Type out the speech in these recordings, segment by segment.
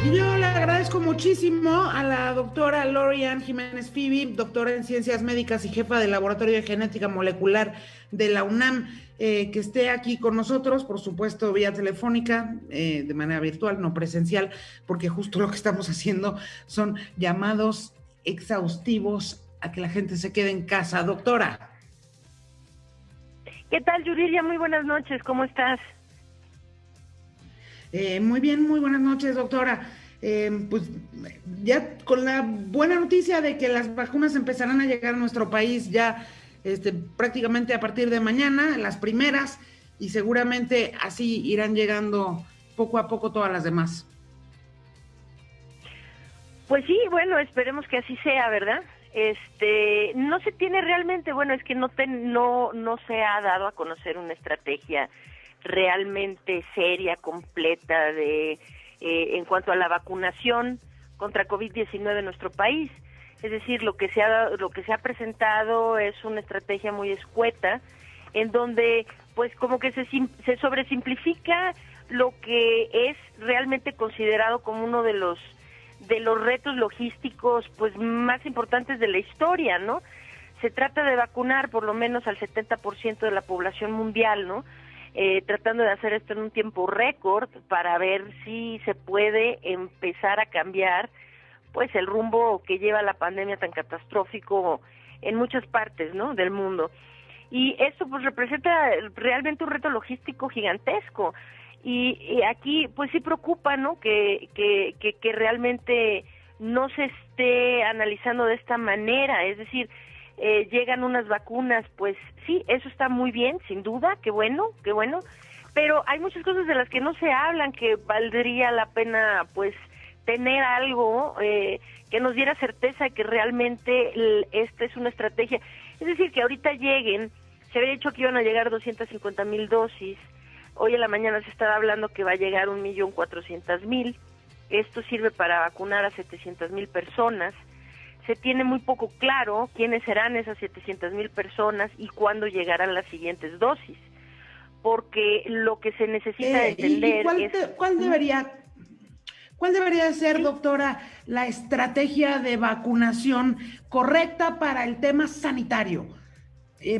Y yo le agradezco muchísimo a la doctora Lorian Jiménez Fibi, doctora en Ciencias Médicas y jefa del Laboratorio de Genética Molecular de la UNAM, que esté aquí con nosotros, por supuesto, vía telefónica, de manera virtual, no presencial, porque justo lo que estamos haciendo son llamados exhaustivos a que la gente se quede en casa. Doctora. ¿Qué tal, Yuridia? Muy buenas noches, ¿cómo estás? Muy bien, muy buenas noches, doctora. Pues ya con la buena noticia de que las vacunas empezarán a llegar a nuestro país ya prácticamente a partir de mañana, las primeras, y seguramente así irán llegando poco a poco todas las demás. Pues sí, bueno, esperemos que así sea, ¿verdad? No se tiene realmente, bueno, es que no se ha dado a conocer una estrategia realmente seria, completa en cuanto a la vacunación contra COVID-19 en nuestro país. Es decir, lo que se ha presentado es una estrategia muy escueta, en donde pues como que se sobresimplifica lo que es realmente considerado como uno de los retos logísticos pues más importantes de la historia, ¿no? Se trata de vacunar por lo menos al 70% de la población mundial, ¿no? Tratando de hacer esto en un tiempo récord para ver si se puede empezar a cambiar pues el rumbo que lleva la pandemia tan catastrófico en muchas partes, ¿no?, del mundo. Y esto pues representa realmente un reto logístico gigantesco. Y aquí pues sí preocupa, ¿no?, que realmente no se esté analizando de esta manera, es decir, llegan unas vacunas, pues sí, eso está muy bien, sin duda, qué bueno, pero hay muchas cosas de las que no se hablan, que valdría la pena, pues, tener algo que nos diera certeza de que realmente esta es una estrategia. Es decir, que ahorita se había dicho que iban a llegar 250,000 dosis, hoy en la mañana se estaba hablando que va a llegar 1,400,000, esto sirve para vacunar a 700,000 personas. Se tiene muy poco claro quiénes serán esas 700,000 personas y cuándo llegarán las siguientes dosis, porque lo que se necesita entender ¿Cuál debería ser, ¿sí?, doctora, la estrategia de vacunación correcta para el tema sanitario?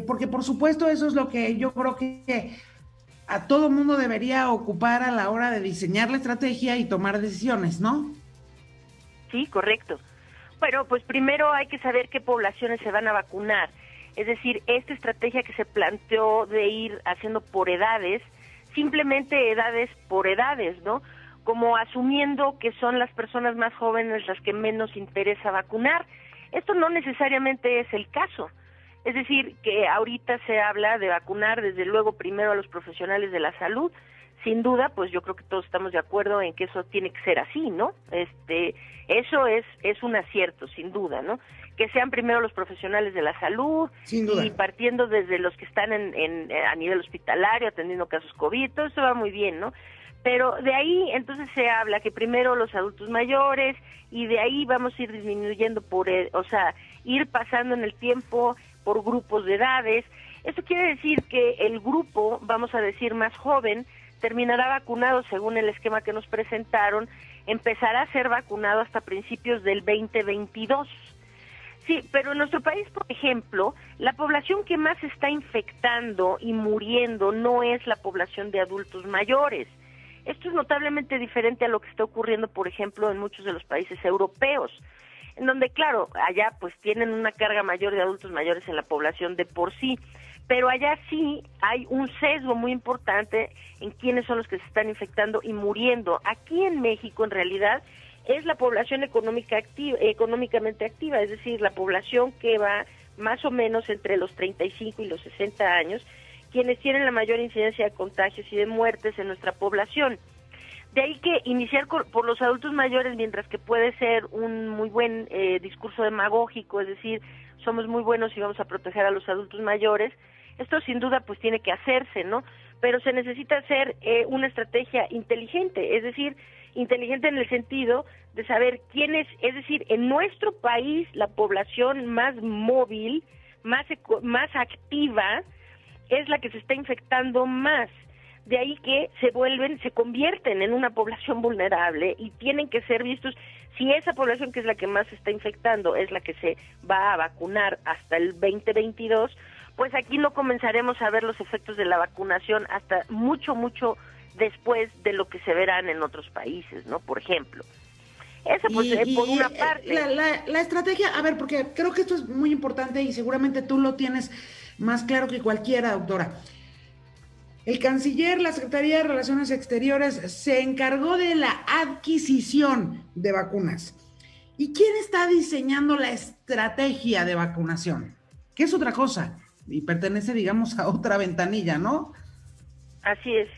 Porque por supuesto eso es lo que yo creo que a todo mundo debería ocupar a la hora de diseñar la estrategia y tomar decisiones, ¿no? Sí, correcto. Bueno, pues primero hay que saber qué poblaciones se van a vacunar. Es decir, esta estrategia que se planteó de ir haciendo por edades, simplemente edades por edades, ¿no? Como asumiendo que son las personas más jóvenes las que menos interesa vacunar. Esto no necesariamente es el caso. Es decir, que ahorita se habla de vacunar desde luego primero a los profesionales de la salud. Sin duda, pues yo creo que todos estamos de acuerdo en que eso tiene que ser así, ¿no? Eso es un acierto, sin duda, ¿no? Que sean primero los profesionales de la salud, Sin duda. y partiendo desde los que están a nivel hospitalario, atendiendo casos COVID, todo eso va muy bien, ¿no? Pero de ahí entonces se habla que primero los adultos mayores, y de ahí vamos a ir disminuyendo ir pasando en el tiempo por grupos de edades. Esto quiere decir que el grupo, vamos a decir, más joven, terminará vacunado según el esquema que nos presentaron, empezará a ser vacunado hasta principios del 2022. Sí, pero en nuestro país, por ejemplo, la población que más se está infectando y muriendo no es la población de adultos mayores. Esto es notablemente diferente a lo que está ocurriendo, por ejemplo, en muchos de los países europeos, en donde, claro, allá pues tienen una carga mayor de adultos mayores en la población de por sí, pero allá sí hay un sesgo muy importante en quiénes son los que se están infectando y muriendo. Aquí en México, en realidad, es la población económicamente activa, es decir, la población que va más o menos entre los 35 y los 60 años, quienes tienen la mayor incidencia de contagios y de muertes en nuestra población. De ahí que iniciar por los adultos mayores, mientras que puede ser un muy buen discurso demagógico, es decir, somos muy buenos y vamos a proteger a los adultos mayores, esto sin duda pues tiene que hacerse, ¿no? Pero se necesita hacer una estrategia inteligente, es decir, inteligente en el sentido de saber quién es decir, en nuestro país la población más móvil, más activa, es la que se está infectando más. de ahí que se convierten en una población vulnerable y tienen que ser vistos. Si esa población, que es la que más se está infectando, es la que se va a vacunar hasta el 2022, pues aquí no comenzaremos a ver los efectos de la vacunación hasta mucho después de lo que se verán en otros países, ¿no? Por ejemplo. Eso pues por una parte. La estrategia, a ver, porque creo que esto es muy importante y seguramente tú lo tienes más claro que cualquiera, doctora. El canciller, la Secretaría de Relaciones Exteriores, se encargó de la adquisición de vacunas. ¿Y quién está diseñando la estrategia de vacunación? Que es otra cosa y pertenece, digamos, a otra ventanilla, ¿no? Así es.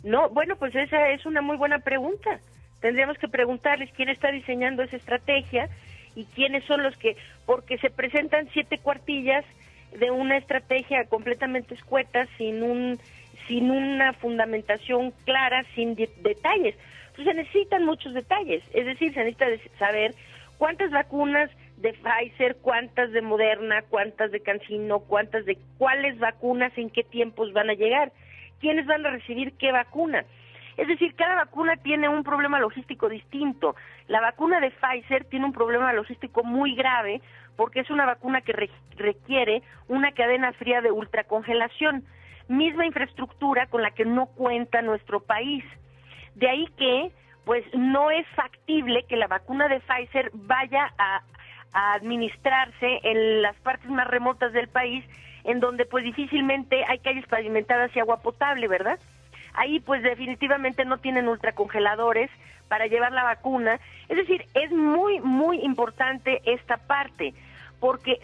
No, bueno, pues esa es una muy buena pregunta. Tendríamos que preguntarles quién está diseñando esa estrategia y quiénes son los que, porque se presentan 7 cuartillas de una estrategia completamente escueta, sin una fundamentación clara, sin detalles. Pues se necesitan muchos detalles, es decir, se necesita saber cuántas vacunas de Pfizer, cuántas de Moderna, cuántas de CanSino, cuántas de cuáles vacunas, en qué tiempos van a llegar, quiénes van a recibir qué vacuna. Es decir, cada vacuna tiene un problema logístico distinto. La vacuna de Pfizer tiene un problema logístico muy grave porque es una vacuna que requiere una cadena fría de ultracongelación, misma infraestructura con la que no cuenta nuestro país. De ahí que, pues, no es factible que la vacuna de Pfizer vaya a administrarse en las partes más remotas del país, en donde, pues, difícilmente hay calles pavimentadas y agua potable, ¿verdad? Ahí pues definitivamente no tienen ultracongeladores para llevar la vacuna. Es decir, es muy importante esta parte, porque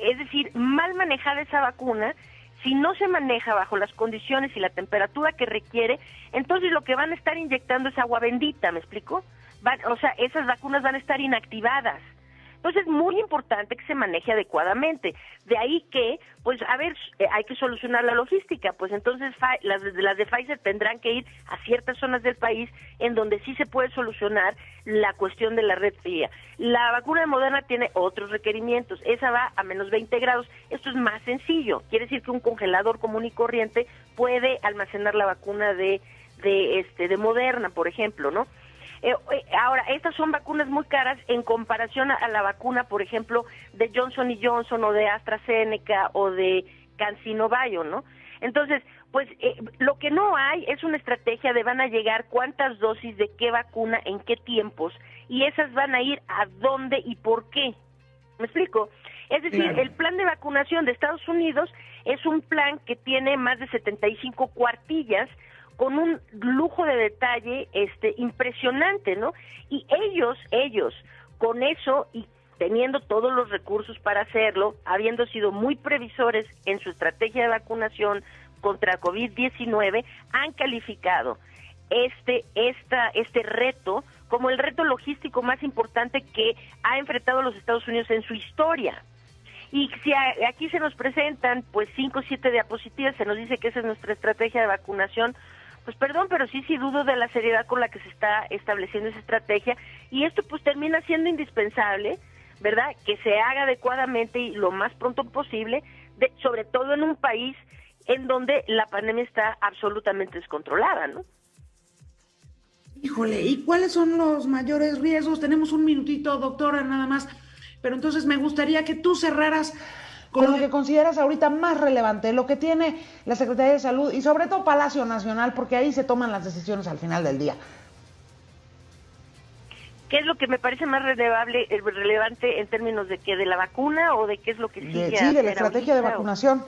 es decir, mal manejada esa vacuna, si no se maneja bajo las condiciones y la temperatura que requiere, entonces lo que van a estar inyectando es agua bendita, ¿me explico? O sea, esas vacunas van a estar inactivadas. Entonces es muy importante que se maneje adecuadamente. De ahí que, pues, a ver, hay que solucionar la logística. Pues entonces las de Pfizer tendrán que ir a ciertas zonas del país en donde sí se puede solucionar la cuestión de la red fría. La vacuna de Moderna tiene otros requerimientos. Esa va a menos 20 grados. Esto es más sencillo. Quiere decir que un congelador común y corriente puede almacenar la vacuna de Moderna, por ejemplo, ¿no? Ahora, estas son vacunas muy caras en comparación a la vacuna, por ejemplo, de Johnson & Johnson o de AstraZeneca o de CanSino Bio, ¿no? Entonces, pues lo que no hay es una estrategia de van a llegar cuántas dosis de qué vacuna, en qué tiempos, y esas van a ir a dónde y por qué. ¿Me explico? Es decir, claro. El plan de vacunación de Estados Unidos es un plan que tiene más de 75 cuartillas, con un lujo de detalle impresionante, ¿no? Y ellos, con eso y teniendo todos los recursos para hacerlo, habiendo sido muy previsores en su estrategia de vacunación contra COVID-19, han calificado este reto como el reto logístico más importante que ha enfrentado los Estados Unidos en su historia. Y si aquí se nos presentan pues 5 o 7 diapositivas, se nos dice que esa es nuestra estrategia de vacunación, pues perdón, pero sí dudo de la seriedad con la que se está estableciendo esa estrategia, y esto pues termina siendo indispensable, ¿verdad?, que se haga adecuadamente y lo más pronto posible, sobre todo en un país en donde la pandemia está absolutamente descontrolada, ¿no? Híjole, ¿y cuáles son los mayores riesgos? Tenemos un minutito, doctora, nada más, pero entonces me gustaría que tú cerraras con lo que consideras ahorita más relevante, lo que tiene la Secretaría de Salud y sobre todo Palacio Nacional, porque ahí se toman las decisiones al final del día. ¿Qué es lo que me parece más relevante en términos de que de la vacuna o de qué es lo que sigue? Sí, de la estrategia de vacunación.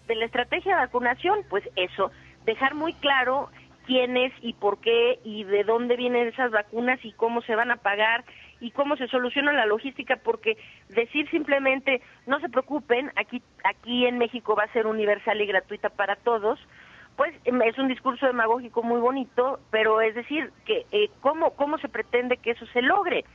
De la estrategia de vacunación, pues eso, dejar muy claro quiénes y por qué y de dónde vienen esas vacunas y cómo se van a pagar y cómo se soluciona la logística, porque decir simplemente no se preocupen, aquí en México va a ser universal y gratuita para todos, pues es un discurso demagógico muy bonito, pero es decir, que ¿cómo se pretende que eso se logre?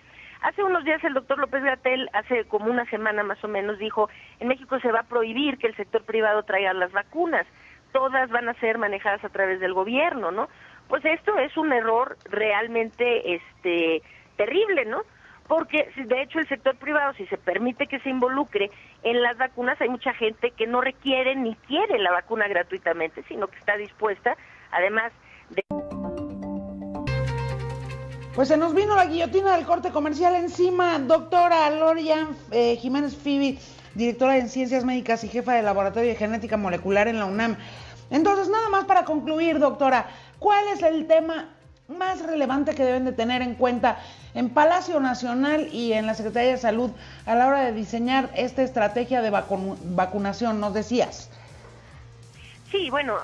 Hace unos días el doctor López-Gatell, hace como una semana más o menos, dijo, en México se va a prohibir que el sector privado traiga las vacunas, todas van a ser manejadas a través del gobierno, ¿no? Pues esto es un error realmente terrible, ¿no? porque de hecho el sector privado, si se permite que se involucre en las vacunas, hay mucha gente que no requiere ni quiere la vacuna gratuitamente, sino que está dispuesta, además de... Pues se nos vino la guillotina del corte comercial encima. Doctora Lorian Jiménez Fibi, directora en Ciencias Médicas y jefa del Laboratorio de Genética Molecular en la UNAM. Entonces, nada más para concluir, doctora, ¿cuál es el tema más relevante que deben de tener en cuenta en Palacio Nacional y en la Secretaría de Salud a la hora de diseñar esta estrategia de vacunación, nos decías? Sí, bueno,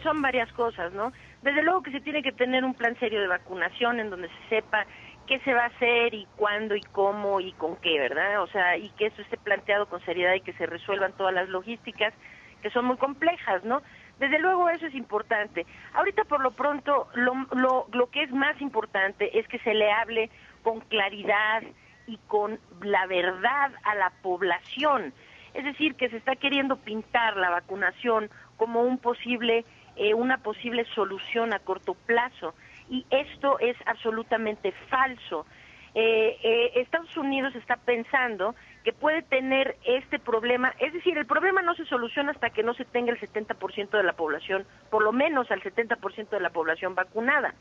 son varias cosas, ¿no? Desde luego que se tiene que tener un plan serio de vacunación en donde se sepa qué se va a hacer y cuándo y cómo y con qué, ¿verdad? O sea, y que eso esté planteado con seriedad y que se resuelvan todas las logísticas que son muy complejas, ¿no? Desde luego eso es importante. Ahorita por lo pronto lo que es más importante es que se le hable con claridad y con la verdad a la población. Es decir, que se está queriendo pintar la vacunación como una posible solución a corto plazo, y esto es absolutamente falso. Estados Unidos está pensando que puede tener este problema, es decir, el problema no se soluciona hasta que no se tenga el 70% de la población, por lo menos al 70% de la población vacunada.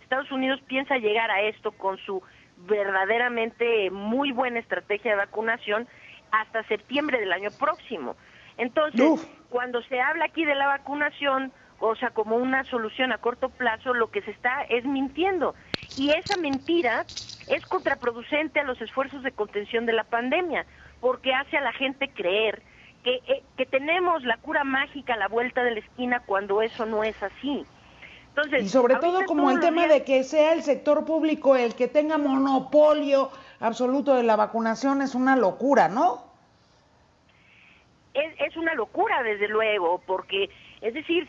Estados Unidos piensa llegar a esto con su verdaderamente muy buena estrategia de vacunación hasta septiembre del año próximo. Entonces, cuando se habla aquí de la vacunación, o sea, como una solución a corto plazo, lo que se está es mintiendo. Y esa mentira es contraproducente a los esfuerzos de contención de la pandemia, porque hace a la gente creer que tenemos la cura mágica a la vuelta de la esquina cuando eso no es así. Entonces, y sobre todo como el tema de que sea el sector público el que tenga monopolio absoluto de la vacunación es una locura, ¿no? Es una locura, desde luego, porque, es decir,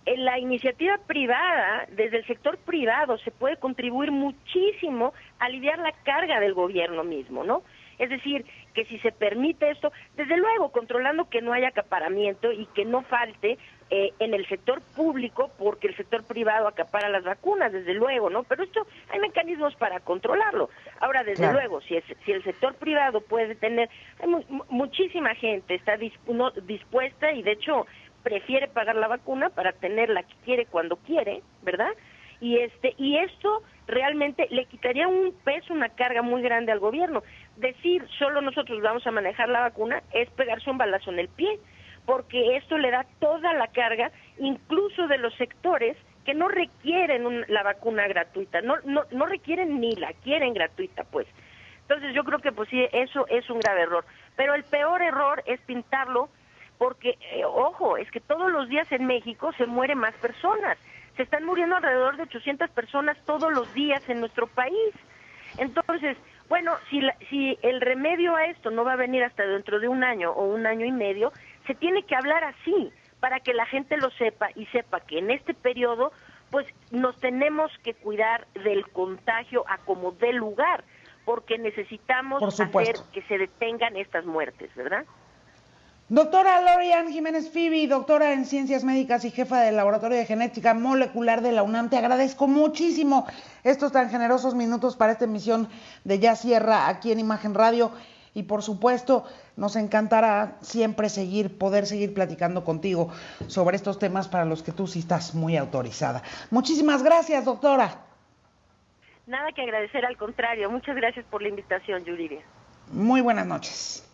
en la iniciativa privada, desde el sector privado, se puede contribuir muchísimo a aliviar la carga del gobierno mismo, ¿no? Es decir, que si se permite esto, desde luego, controlando que no haya acaparamiento y que no falte en el sector público, porque el sector privado acapara las vacunas, desde luego, ¿no? Pero esto, hay mecanismos para controlarlo. Ahora, desde luego, si el sector privado puede tener, muchísima gente está dispuesta y de hecho prefiere pagar la vacuna para tener la que quiere cuando quiere, ¿verdad? Y esto realmente le quitaría un peso, una carga muy grande al gobierno. Decir solo nosotros vamos a manejar la vacuna es pegarse un balazo en el pie, porque esto le da toda la carga, incluso de los sectores que no requieren la vacuna gratuita, no requieren ni la quieren gratuita, pues. Entonces yo creo que pues sí, eso es un grave error. Pero el peor error es pintarlo, porque, ojo, es que todos los días en México se mueren más personas. Se están muriendo alrededor de 800 personas todos los días en nuestro país. Entonces, bueno, si el remedio a esto no va a venir hasta dentro de un año o un año y medio, se tiene que hablar así, para que la gente lo sepa y sepa que en este periodo, pues nos tenemos que cuidar del contagio a como dé lugar, porque necesitamos hacer que se detengan estas muertes, ¿verdad? Doctora Lorian Jiménez Fibi, doctora en Ciencias Médicas y jefa del Laboratorio de Genética Molecular de la UNAM, te agradezco muchísimo estos tan generosos minutos para esta emisión de Ya Cierra aquí en Imagen Radio, y por supuesto nos encantará siempre poder seguir platicando contigo sobre estos temas para los que tú sí estás muy autorizada. Muchísimas gracias, doctora. Nada que agradecer, al contrario. Muchas gracias por la invitación, Yuridia. Muy buenas noches.